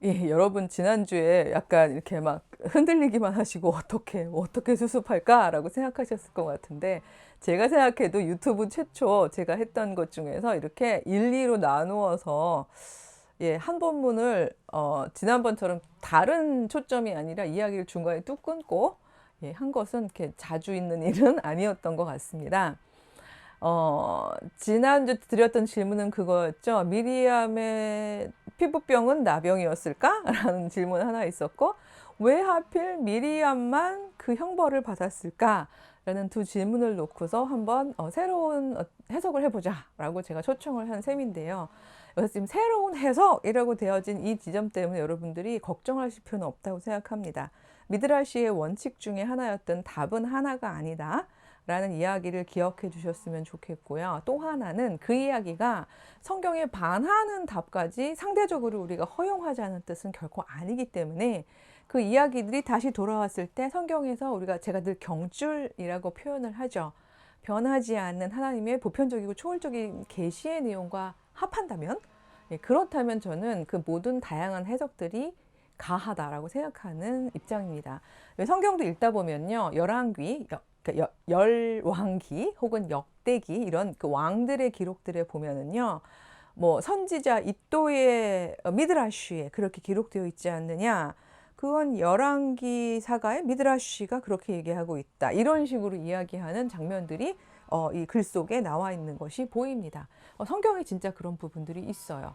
예, 여러분 지난주에 약간 이렇게 막 흔들리기만 하시고 어떻게 수습할까라고 생각하셨을 것 같은데 제가 생각해도 유튜브 최초 제가 했던 것 중에서 이렇게 일리로 나누어서 예, 한 본문을 지난번처럼 다른 초점이 아니라 이야기를 중간에 뚝 끊고 예, 한 것은 이렇게 자주 있는 일은 아니었던 것 같습니다. 지난주 드렸던 질문은 그거였죠. 미리암의 피부병은 나병이었을까? 라는 질문 하나 있었고, 왜 하필 미리암만 그 형벌을 받았을까? 라는 두 질문을 놓고서 한번 새로운 해석을 해보자 라고 제가 초청을 한 셈인데요. 그래서 지금 새로운 해석이라고 되어진 이 지점 때문에 여러분들이 걱정하실 필요는 없다고 생각합니다. 미드라시의 원칙 중에 하나였던 답은 하나가 아니다. 라는 이야기를 기억해 주셨으면 좋겠고요. 또 하나는 그 이야기가 성경에 반하는 답까지 상대적으로 우리가 허용하자는 뜻은 결코 아니기 때문에 그 이야기들이 다시 돌아왔을 때 성경에서 제가 늘 경줄이라고 표현을 하죠. 변하지 않는 하나님의 보편적이고 초월적인 계시의 내용과 합한다면 예, 그렇다면 저는 그 모든 다양한 해석들이 가하다라고 생각하는 입장입니다. 성경도 읽다 보면요. 열왕기, 그러니까 열왕기 혹은 역대기 이런 그 왕들의 기록들에 보면은요. 뭐 선지자 이또의 미드라쉬에 그렇게 기록되어 있지 않느냐. 그건 열왕기 사가의 미드라쉬가 그렇게 얘기하고 있다. 이런 식으로 이야기하는 장면들이 이 글 속에 나와 있는 것이 보입니다. 성경에 진짜 그런 부분들이 있어요.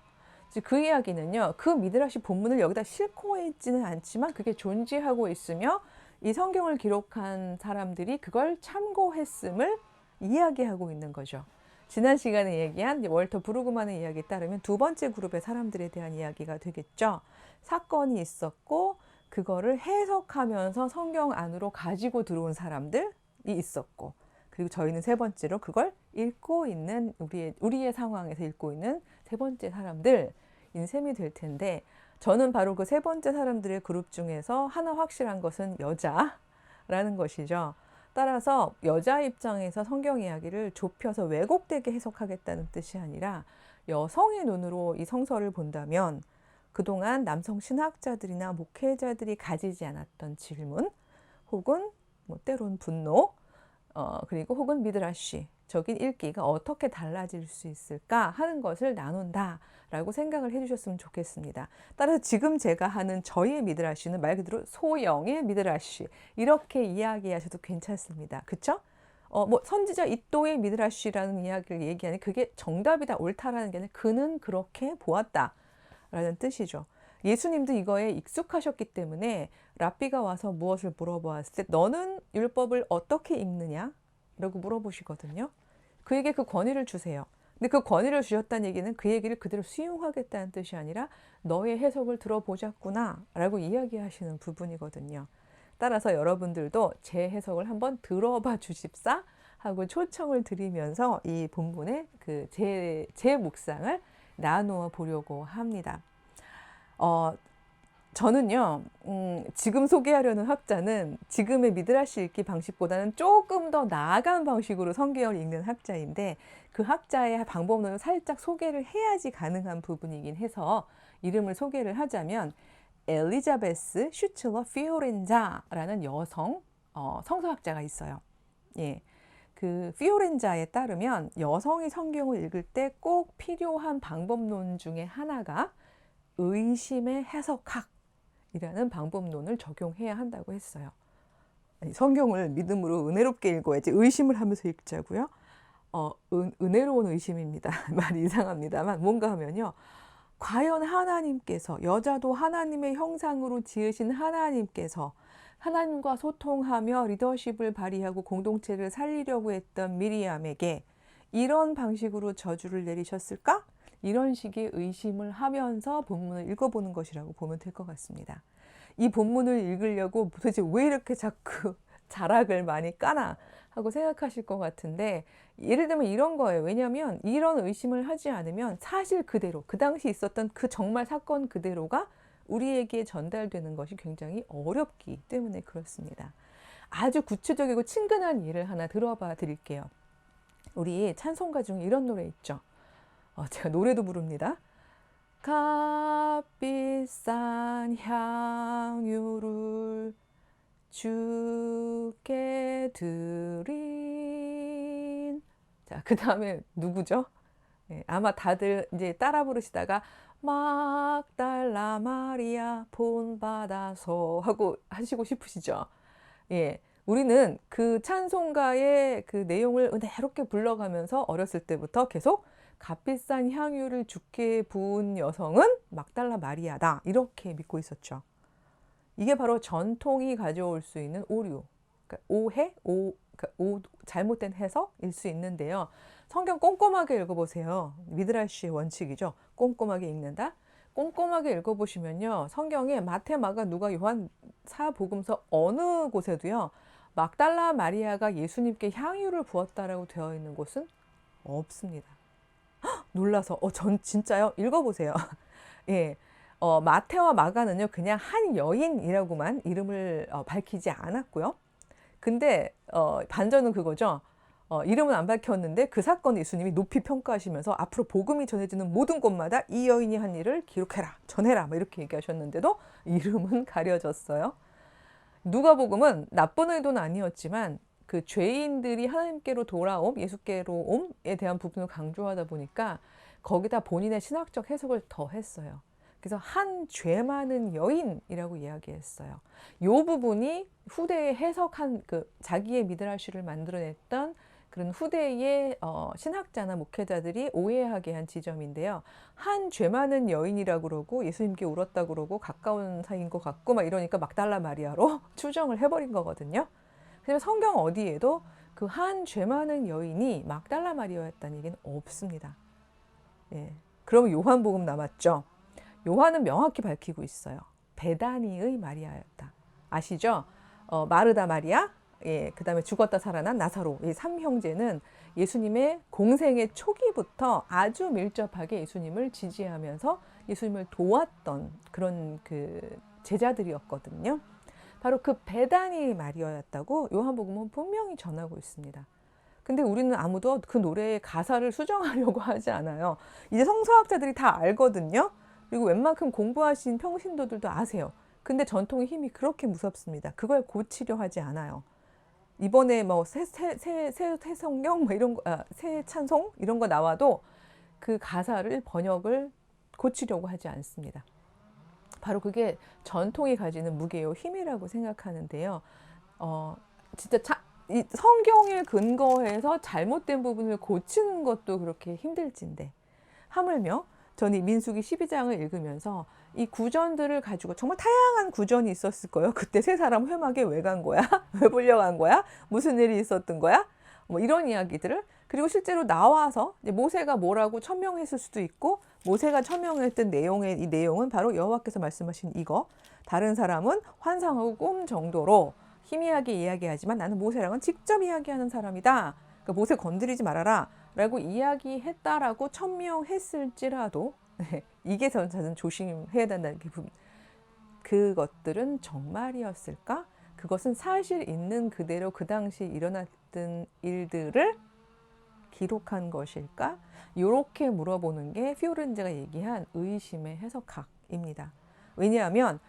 그 이야기는요, 그 미드라시 본문을 여기다 싣고 있지는 않지만 그게 존재하고 있으며 이 성경을 기록한 사람들이 그걸 참고했음을 이야기하고 있는 거죠. 지난 시간에 얘기한 월터 브루그만의 이야기에 따르면 두 번째 그룹의 사람들에 대한 이야기가 되겠죠. 사건이 있었고 그거를 해석하면서 성경 안으로 가지고 들어온 사람들이 있었고 그리고 저희는 세 번째로 그걸 읽고 있는 우리의 상황에서 읽고 있는 세 번째 사람들 인셈이 될 텐데 저는 바로 그 세 번째 사람들의 그룹 중에서 하나 확실한 것은 여자라는 것이죠. 따라서 여자 입장에서 성경 이야기를 좁혀서 왜곡되게 해석하겠다는 뜻이 아니라 여성의 눈으로 이 성서를 본다면 그동안 남성 신학자들이나 목회자들이 가지지 않았던 질문 혹은 뭐 때론 분노 그리고 혹은 미드라쉬 적인 읽기가 어떻게 달라질 수 있을까 하는 것을 나눈다라고 생각을 해주셨으면 좋겠습니다. 따라서 지금 제가 하는 저희의 미드라쉬는 말 그대로 소영의 미드라쉬 이렇게 이야기하셔도 괜찮습니다. 그쵸? 뭐 선지자 이또의 미드라쉬라는 이야기를 얘기하니 그게 정답이다 옳다라는 게 아니라 그는 그렇게 보았다라는 뜻이죠. 예수님도 이거에 익숙하셨기 때문에 랍비가 와서 무엇을 물어보았을 때 너는 율법을 어떻게 읽느냐? 라고 물어보시거든요. 그에게 그 권위를 주세요. 근데 그 권위를 주셨다는 얘기는 그 얘기를 그대로 수용하겠다는 뜻이 아니라 너의 해석을 들어보자꾸나 라고 이야기하시는 부분이거든요. 따라서 여러분들도 제 해석을 한번 들어봐 주십사 하고 초청을 드리면서 이 본문의 제 묵상을 나누어 보려고 합니다. 저는요, 지금 소개하려는 학자는 지금의 미드라시 읽기 방식보다는 조금 더 나아간 방식으로 성경을 읽는 학자인데 그 학자의 방법론을 살짝 소개를 해야지 가능한 부분이긴 해서 이름을 소개를 하자면 엘리자베스 슈틀러 피오렌자라는 여성 성서학자가 있어요. 예. 그 피오렌자에 따르면 여성이 성경을 읽을 때 꼭 필요한 방법론 중에 하나가 의심의 해석학이라는 방법론을 적용해야 한다고 했어요. 성경을 믿음으로 은혜롭게 읽어야지 의심을 하면서 읽자고요. 은혜로운 의심입니다. 말이 이상합니다만 뭔가 하면요. 과연 하나님께서 여자도 하나님의 형상으로 지으신 하나님께서 하나님과 소통하며 리더십을 발휘하고 공동체를 살리려고 했던 미리암에게 이런 방식으로 저주를 내리셨을까? 이런 식의 의심을 하면서 본문을 읽어보는 것이라고 보면 될 것 같습니다. 이 본문을 읽으려고 도대체 왜 이렇게 자꾸 자락을 많이 까나 하고 생각하실 것 같은데 예를 들면 이런 거예요. 왜냐하면 이런 의심을 하지 않으면 사실 그대로 그 당시 있었던 그 정말 사건 그대로가 우리에게 전달되는 것이 굉장히 어렵기 때문에 그렇습니다. 아주 구체적이고 친근한 예를 하나 들어봐 드릴게요. 우리 찬송가 중에 이런 노래 있죠. 제가 노래도 부릅니다. 값비싼 향유를 주께 드린. 자, 그 다음에 누구죠? 아마 다들 이제 따라 부르시다가 막달라 마리아 본받아서 하고 하시고 싶으시죠? 예. 우리는 그 찬송가의 그 내용을 은혜롭게 불러가면서 어렸을 때부터 계속 값비싼 향유를 주께 부은 여성은 막달라 마리아다. 이렇게 믿고 있었죠. 이게 바로 전통이 가져올 수 있는 오류, 그러니까 잘못된 해석일 수 있는데요. 성경 꼼꼼하게 읽어보세요. 미드라시의 원칙이죠. 꼼꼼하게 읽는다. 꼼꼼하게 읽어보시면요. 성경에 마태, 마가, 누가, 요한 사복음서 어느 곳에도요. 막달라 마리아가 예수님께 향유를 부었다라고 되어 있는 곳은 없습니다. 헉, 놀라서 전 진짜요? 읽어보세요. 예, 마태와 마가는요. 그냥 한 여인이라고만 이름을 밝히지 않았고요. 근데 반전은 그거죠. 이름은 안 밝혔는데 그 사건 예수님이 높이 평가하시면서 앞으로 복음이 전해지는 모든 곳마다 이 여인이 한 일을 기록해라, 전해라 뭐 이렇게 얘기하셨는데도 이름은 가려졌어요. 누가복음은 나쁜 의도는 아니었지만 그 죄인들이 하나님께로 돌아옴, 예수께로 옴에 대한 부분을 강조하다 보니까 거기다 본인의 신학적 해석을 더했어요. 그래서 한 죄 많은 여인이라고 이야기했어요. 이 부분이 후대에 해석한 그 자기의 미드라시를 만들어냈던 그런 후대의 신학자나 목회자들이 오해하게 한 지점인데요. 한 죄 많은 여인이라고 그러고 예수님께 울었다고 그러고 가까운 사이인 것 같고 막 이러니까 막달라 마리아로 추정을 해버린 거거든요. 그래서 성경 어디에도 그 한 죄 많은 여인이 막달라 마리아였다는 얘기는 없습니다. 예. 그러면 요한복음 남았죠. 요한은 명확히 밝히고 있어요. 베다니의 마리아였다. 아시죠? 마르다 마리아, 예, 그 다음에 죽었다 살아난 나사로, 이 3형제는 예수님의 공생의 초기부터 아주 밀접하게 예수님을 지지하면서 예수님을 도왔던 그런 그 제자들이었거든요. 바로 그 베다니 마리아였다고 요한복음은 분명히 전하고 있습니다. 근데 우리는 아무도 그 노래의 가사를 수정하려고 하지 않아요. 이제 성서학자들이 다 알거든요. 그리고 웬만큼 공부하신 평신도들도 아세요. 근데 전통의 힘이 그렇게 무섭습니다. 그걸 고치려 하지 않아요. 이번에 뭐 새 성경 뭐 이런 거, 새 찬송 이런 거 나와도 그 가사를 번역을 고치려고 하지 않습니다. 바로 그게 전통이 가지는 무게요 힘이라고 생각하는데요. 진짜 이 성경에 근거해서 잘못된 부분을 고치는 것도 그렇게 힘들진데 하물며 저는 이 민수기 12장을 읽으면서 이 구전들을 가지고 정말 다양한 구전이 있었을 거예요. 그때 세 사람 회막에 왜 간 거야? 왜 불려간 거야? 무슨 일이 있었던 거야? 뭐 이런 이야기들을 그리고 실제로 나와서 모세가 뭐라고 천명했을 수도 있고 모세가 천명했던 내용의 이 내용은 바로 여호와께서 말씀하신 이거. 다른 사람은 환상하고 꿈 정도로 희미하게 이야기하지만 나는 모세랑은 직접 이야기하는 사람이다. 그러니까 모세 건드리지 말아라 라고 이야기했다라고 천명했을지라도 이게 저는 조심해야 된다는 게 그것들은 정말이었을까? 그것은 사실 있는 그대로 그 당시 일어났던 일들을 기록한 것일까? 이렇게 물어보는 게 피오렌제가 얘기한 의심의 해석학입니다. 왜냐하면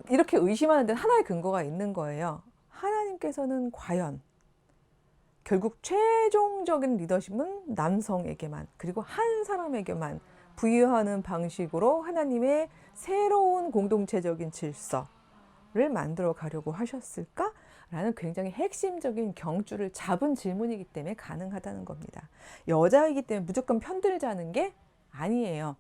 이렇게 의심하는 데는 하나의 근거가 있는 거예요. 하나님께서는 과연 결국 최종적인 리더십은 남성에게만 그리고 한 사람에게만 부여하는 방식으로 하나님의 새로운 공동체적인 질서를 만들어 가려고 하셨을까? 라는 굉장히 핵심적인 경주를 잡은 질문이기 때문에 가능하다는 겁니다. 여자이기 때문에 무조건 편들자는 게 아니에요.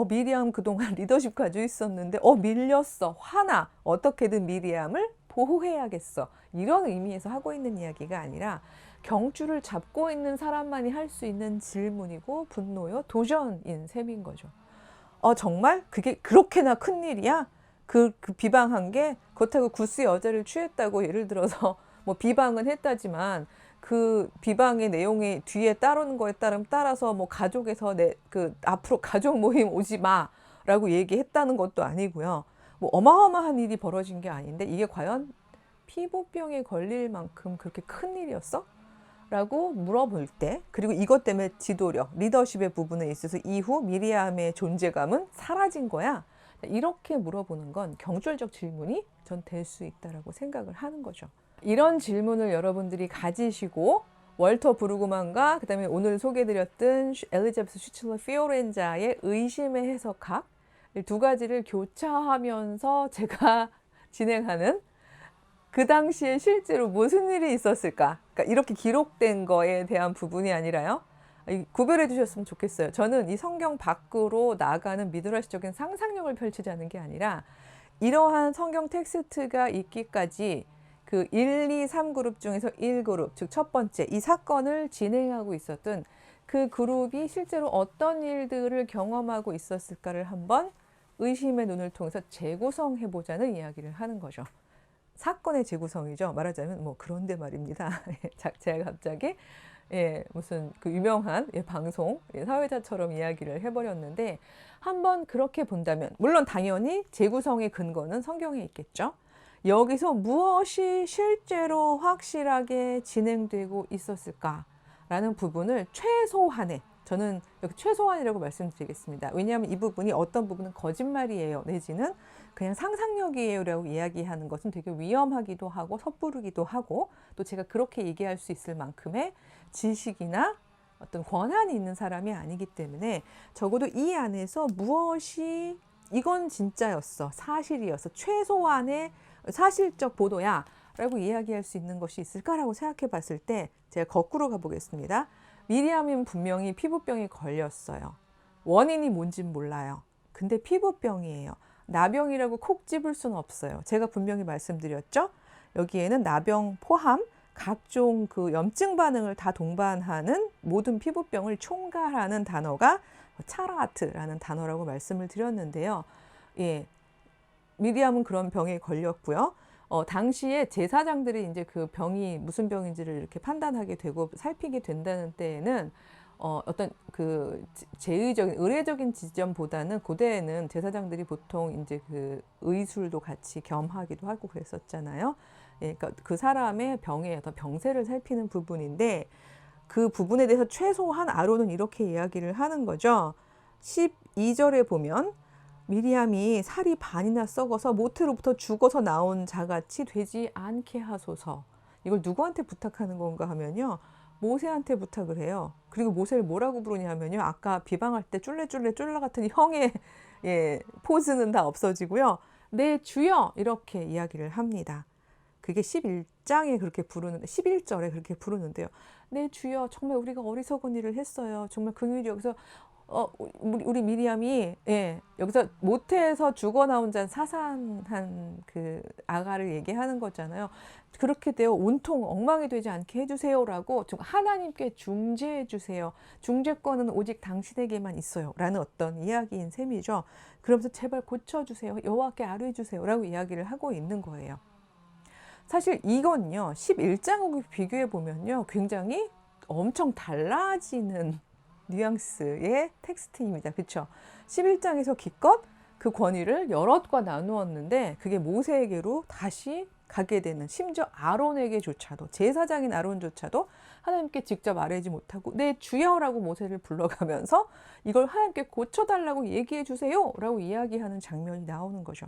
미리암 그동안 리더십 가지고 있었는데 밀렸어. 화나. 어떻게든 미리암을 보호해야겠어. 이런 의미에서 하고 있는 이야기가 아니라 경주를 잡고 있는 사람만이 할 수 있는 질문이고 분노요, 도전인 셈인 거죠. 정말 그게 그렇게나 큰일이야? 그 비방한 게 그렇다고 구스 여자를 취했다고 예를 들어서 뭐 비방은 했다지만 그 비방의 내용이 뒤에 따르는 거에 따라서 뭐 가족에서 앞으로 가족 모임 오지 마라고 얘기했다는 것도 아니고요. 뭐 어마어마한 일이 벌어진 게 아닌데 이게 과연 피부병에 걸릴 만큼 그렇게 큰 일이었어? 라고 물어볼 때, 그리고 이것 때문에 지도력, 리더십의 부분에 있어서 이후 미리암의 존재감은 사라진 거야. 이렇게 물어보는 건 경솔적 질문이 전 될 수 있다라고 생각을 하는 거죠. 이런 질문을 여러분들이 가지시고 월터 브루그만과 그다음에 오늘 소개해드렸던 엘리자베스 슈틸러 피오렌자의 의심의 해석학 두 가지를 교차하면서 제가 진행하는 그 당시에 실제로 무슨 일이 있었을까? 그러니까 이렇게 기록된 거에 대한 부분이 아니라요. 구별해 주셨으면 좋겠어요. 저는 이 성경 밖으로 나가는 미드라시적인 상상력을 펼치자는 게 아니라 이러한 성경 텍스트가 있기까지 그 1, 2, 3그룹 중에서 1그룹, 즉 첫 번째 이 사건을 진행하고 있었던 그 그룹이 실제로 어떤 일들을 경험하고 있었을까를 한번 의심의 눈을 통해서 재구성해보자는 이야기를 하는 거죠. 사건의 재구성이죠. 말하자면 뭐 그런데 말입니다. 제가 갑자기 무슨 그 유명한 방송 사회자처럼 이야기를 해버렸는데 한번 그렇게 본다면 물론 당연히 재구성의 근거는 성경에 있겠죠. 여기서 무엇이 실제로 확실하게 진행되고 있었을까라는 부분을 최소한의 저는 여기 최소한이라고 말씀드리겠습니다. 왜냐하면 이 부분이 어떤 부분은 거짓말이에요 내지는 그냥 상상력이에요 라고 이야기하는 것은 되게 위험하기도 하고 섣부르기도 하고 또 제가 그렇게 얘기할 수 있을 만큼의 지식이나 어떤 권한이 있는 사람이 아니기 때문에 적어도 이 안에서 무엇이 이건 진짜였어, 사실이었어, 최소한의 사실적 보도야 라고 이야기할 수 있는 것이 있을까라고 생각해 봤을 때 제가 거꾸로 가보겠습니다. 미리암은 분명히 피부병이 걸렸어요. 원인이 뭔진 몰라요. 근데 피부병이에요. 나병이라고 콕 집을 수는 없어요. 제가 분명히 말씀드렸죠. 여기에는 나병 포함 각종 그 염증 반응을 다 동반하는 모든 피부병을 총괄하는 단어가 차라트라는 단어라고 말씀을 드렸는데요. 미리암은 그런 병에 걸렸고요. 당시에 제사장들이 이제 그 병이 무슨 병인지를 이렇게 판단하게 되고 살피게 된다는 때에는 어떤 그 의례적인 지점보다는 고대에는 제사장들이 보통 이제 그 의술도 같이 겸하기도 하고 그랬었잖아요. 그러니까 그 사람의 병의 어떤 병세를 살피는 부분인데 그 부분에 대해서 최소한 아론은 이렇게 이야기를 하는 거죠. 12절에 보면 미리암이 살이 반이나 썩어서 모태로부터 죽어서 나온 자같이 되지 않게 하소서. 이걸 누구한테 부탁하는 건가 하면요. 모세한테 부탁을 해요. 그리고 모세를 뭐라고 부르냐 하면요. 아까 비방할 때 쫄래쫄래 쫄라 같은 형의 포즈는 다 없어지고요. 내 주여 이렇게 이야기를 합니다. 그게 11장에 그렇게 부르는데 11절에 그렇게 부르는데요. 내 주여 정말 우리가 어리석은 일을 했어요. 정말 긍휼히 여기서 우리 미리암이 여기서 모태에서 죽어 나온 자 사산한 그 아가를 얘기하는 거잖아요. 그렇게 되어 온통 엉망이 되지 않게 해주세요라고 하나님께 중재해 주세요. 중재권은 오직 당신에게만 있어요. 라는 어떤 이야기인 셈이죠. 그러면서 제발 고쳐주세요. 여호와께 아뢰 주세요라고 이야기를 하고 있는 거예요. 사실 이건요. 11장하고 비교해 보면요. 굉장히 엄청 달라지는 뉘앙스의 텍스트입니다. 그렇죠? 11장에서 기껏 그 권위를 여럿과 나누었는데 그게 모세에게로 다시 가게 되는 심지어 아론에게조차도 제사장인 아론조차도 하나님께 직접 아뢰지 못하고 내 주여라고 모세를 불러가면서 이걸 하나님께 고쳐달라고 얘기해 주세요 라고 이야기하는 장면이 나오는 거죠.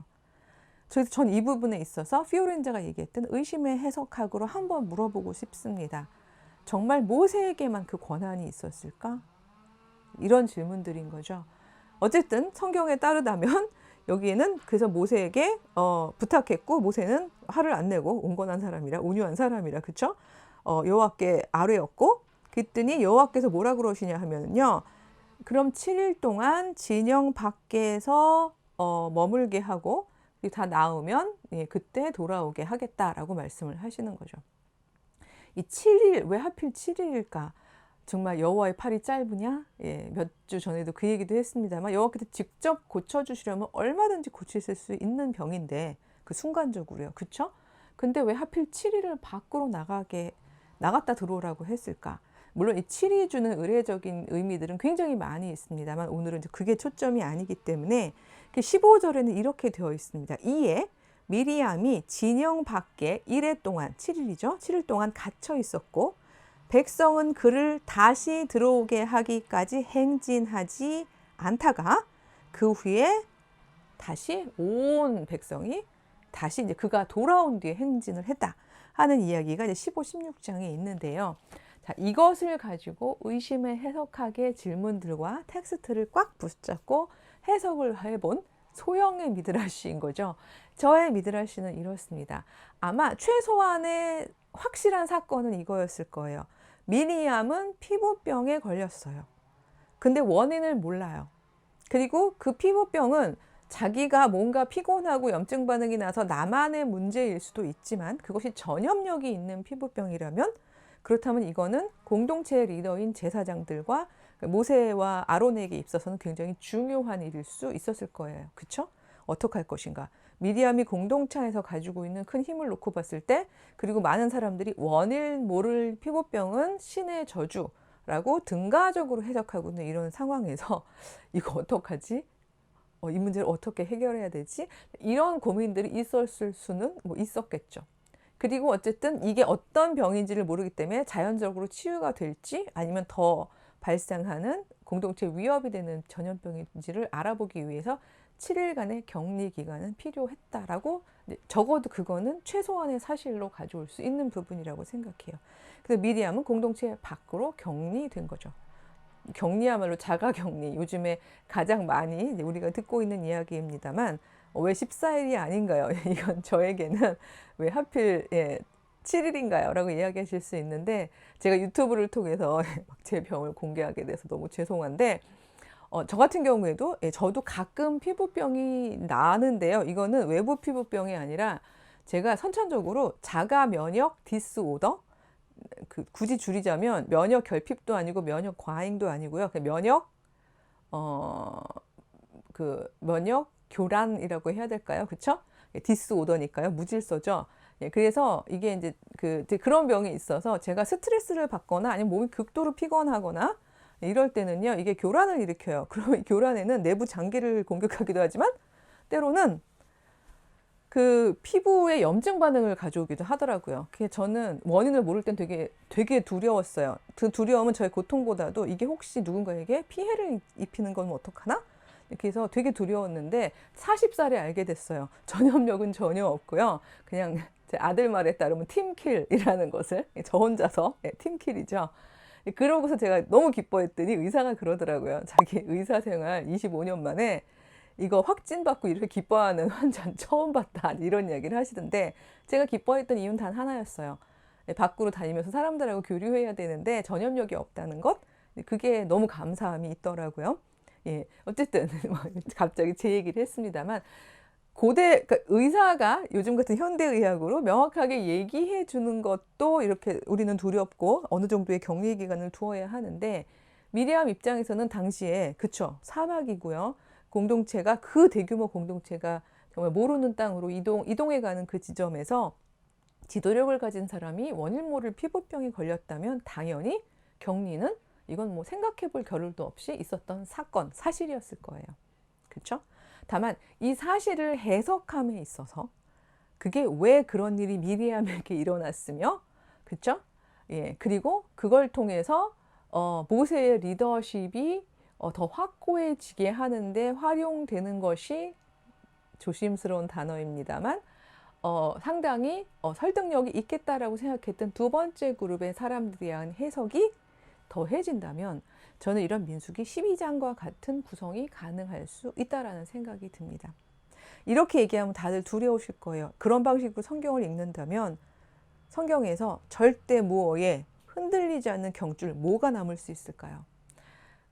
그래서 전 이 부분에 있어서 피오렌자가 얘기했던 의심의 해석학으로 한번 물어보고 싶습니다. 정말 모세에게만 그 권한이 있었을까? 이런 질문들인 거죠. 어쨌든 성경에 따르다면 여기에는 그래서 모세에게 부탁했고 모세는 화를 안 내고 온건한 사람이라 온유한 사람이라 그렇죠? 여호와께 아뢰었고 그랬더니 여호와께서 뭐라 그러시냐 하면요. 그럼 7일 동안 진영 밖에서 머물게 하고 다 나으면 그때 돌아오게 하겠다라고 말씀을 하시는 거죠. 이 7일 왜 하필 7일일까? 정말 여호와의 팔이 짧으냐? 몇 주 전에도 그 얘기도 했습니다만 여호와께서 직접 고쳐주시려면 얼마든지 고치실 수 있는 병인데 그 순간적으로요. 그렇죠? 근데 왜 하필 7일을 밖으로 나갔다 들어오라고 했을까? 물론 이 7이 주는 의례적인 의미들은 굉장히 많이 있습니다만 오늘은 이제 그게 초점이 아니기 때문에 15절에는 이렇게 되어 있습니다. 이에 미리암이 진영 밖에 1회 동안 7일이죠. 7일 동안 갇혀 있었고 백성은 그를 다시 들어오게 하기까지 행진하지 않다가 그 후에 다시 온 백성이 다시 이제 그가 돌아온 뒤에 행진을 했다 하는 이야기가 이제 15, 16장에 있는데요. 자, 이것을 가지고 의심에 해석하게 질문들과 텍스트를 꽉 붙잡고 해석을 해본 소형의 미드라시인 거죠. 저의 미드라시는 이렇습니다. 아마 최소한의 확실한 사건은 이거였을 거예요. 미리암은 피부병에 걸렸어요. 근데 원인을 몰라요. 그리고 그 피부병은 자기가 뭔가 피곤하고 염증 반응이 나서 나만의 문제일 수도 있지만 그것이 전염력이 있는 피부병이라면 그렇다면 이거는 공동체의 리더인 제사장들과 모세와 아론에게 있어서는 굉장히 중요한 일일 수 있었을 거예요. 그렇죠? 어떻게 할 것인가? 미디암이 공동체에서 가지고 있는 큰 힘을 놓고 봤을 때 그리고 많은 사람들이 원일 모를 피부병은 신의 저주라고 등가적으로 해석하고 있는 이런 상황에서 이거 어떡하지? 이 문제를 어떻게 해결해야 되지? 이런 고민들이 있었을 수는 뭐 있었겠죠. 그리고 어쨌든 이게 어떤 병인지를 모르기 때문에 자연적으로 치유가 될지 아니면 더 발생하는 공동체 위협이 되는 전염병인지를 알아보기 위해서 7일간의 격리 기간은 필요했다라고 적어도 그거는 최소한의 사실로 가져올 수 있는 부분이라고 생각해요. 그래서 미리암은 공동체 밖으로 격리된 거죠. 격리야말로 자가격리, 요즘에 가장 많이 우리가 듣고 있는 이야기입니다만 왜 14일이 아닌가요? 이건 저에게는 왜 하필 7일인가요? 라고 이야기하실 수 있는데 제가 유튜브를 통해서 제 병을 공개하게 돼서 너무 죄송한데 저 같은 경우에도 저도 가끔 피부병이 나는데요. 이거는 외부 피부병이 아니라 제가 선천적으로 자가 면역 디스오더, 굳이 줄이자면 면역 결핍도 아니고 면역 과잉도 아니고요. 면역 교란이라고 해야 될까요? 그렇죠? 디스오더니까요. 무질서죠. 그래서 이게 이제 그런 병이 있어서 제가 스트레스를 받거나 아니면 몸이 극도로 피곤하거나 이럴 때는요. 이게 교란을 일으켜요. 그러면 교란에는 내부 장기를 공격하기도 하지만 때로는 그 피부에 염증 반응을 가져오기도 하더라고요. 그게 저는 원인을 모를 땐 되게 두려웠어요. 그 두려움은 저의 고통보다도 이게 혹시 누군가에게 피해를 입히는 건 어떡하나? 그래서 되게 두려웠는데 40살에 알게 됐어요. 전염력은 전혀 없고요. 그냥 제 아들 말에 따르면 팀킬이라는 것을 저 혼자서 팀킬이죠. 그러고서 제가 너무 기뻐했더니 의사가 그러더라고요. 자기 의사 생활 25년 만에 이거 확진받고 이렇게 기뻐하는 환자는 처음 봤다 이런 이야기를 하시던데 제가 기뻐했던 이유는 단 하나였어요. 밖으로 다니면서 사람들하고 교류해야 되는데 전염력이 없다는 것, 그게 너무 감사함이 있더라고요. 어쨌든 갑자기 제 얘기를 했습니다만 그러니까 의사가 요즘 같은 현대의학으로 명확하게 얘기해 주는 것도 이렇게 우리는 두렵고 어느 정도의 격리 기간을 두어야 하는데 미리암 입장에서는 당시에 그쵸, 사막이고요. 공동체가 그 대규모 공동체가 정말 모르는 땅으로 이동해 가는 그 지점에서 지도력을 가진 사람이 원인 모를 피부병에 걸렸다면 당연히 격리는 이건 뭐 생각해 볼 겨를도 없이 있었던 사실이었을 거예요. 그렇죠? 다만 이 사실을 해석함에 있어서 그게 왜 그런 일이 미리암에게 일어났으며, 그렇죠? 그리고 그걸 통해서 모세의 리더십이 더 확고해지게 하는데 활용되는 것이 조심스러운 단어입니다만 상당히 설득력이 있겠다라고 생각했던 두 번째 그룹의 사람들에 대한 해석이 더해진다면 저는 이런 민수기 12장과 같은 구성이 가능할 수 있다라는 생각이 듭니다. 이렇게 얘기하면 다들 두려우실 거예요. 그런 방식으로 성경을 읽는다면 성경에서 절대 무어에 흔들리지 않는 경줄 뭐가 남을 수 있을까요?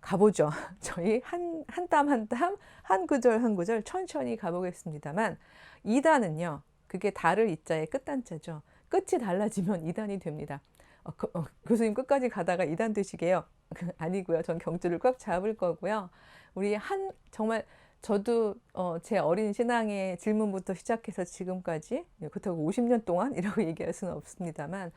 가보죠. 저희 한 땀 한 땀, 한 구절 한 구절 천천히 가보겠습니다만 2단은요. 그게 달을 이자의 끝단자죠. 끝이 달라지면 2단이 됩니다. 교수님 끝까지 가다가 2단 되시게요? 아니고요. 전 경줄을 꽉 잡을 거고요. 우리 정말 저도 제 어린 신앙의 질문부터 시작해서 지금까지 그렇다고 50년 동안 이라고 얘기할 수는 없습니다만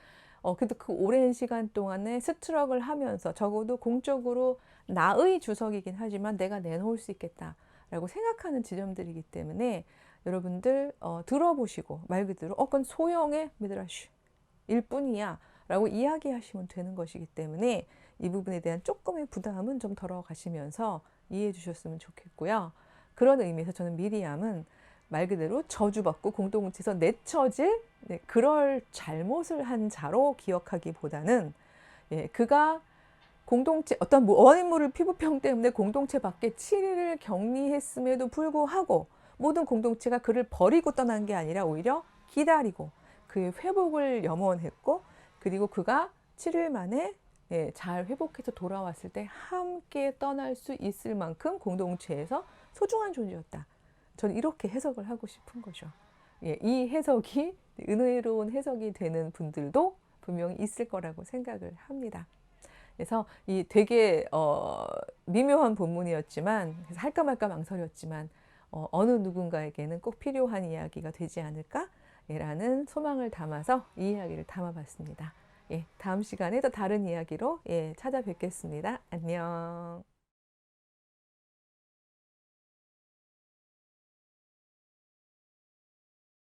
그래도 그 오랜 시간 동안에 스트럭을 하면서 적어도 공적으로 나의 주석이긴 하지만 내가 내놓을 수 있겠다라고 생각하는 지점들이기 때문에 여러분들 들어보시고 말 그대로 그건 소형의 미드라쉬 일 뿐이야 라고 이야기하시면 되는 것이기 때문에 이 부분에 대한 조금의 부담은 좀 덜어가시면서 이해해 주셨으면 좋겠고요. 그런 의미에서 저는 미리암은 말 그대로 저주받고 공동체에서 내쳐질 그럴 잘못을 한 자로 기억하기보다는 그가 공동체 어떤 원인모를 피부병 때문에 공동체 밖에 7일을 격리했음에도 불구하고 모든 공동체가 그를 버리고 떠난 게 아니라 오히려 기다리고 그의 회복을 염원했고 그리고 그가 7일 만에 잘 회복해서 돌아왔을 때 함께 떠날 수 있을 만큼 공동체에서 소중한 존재였다. 저는 이렇게 해석을 하고 싶은 거죠. 이 해석이 은혜로운 해석이 되는 분들도 분명히 있을 거라고 생각을 합니다. 그래서 이 되게 미묘한 본문이었지만 그래서 할까 말까 망설였지만 어느 누군가에게는 꼭 필요한 이야기가 되지 않을까라는 소망을 담아서 이 이야기를 담아봤습니다. 다음 시간에 또 다른 이야기로 찾아뵙겠습니다. 안녕.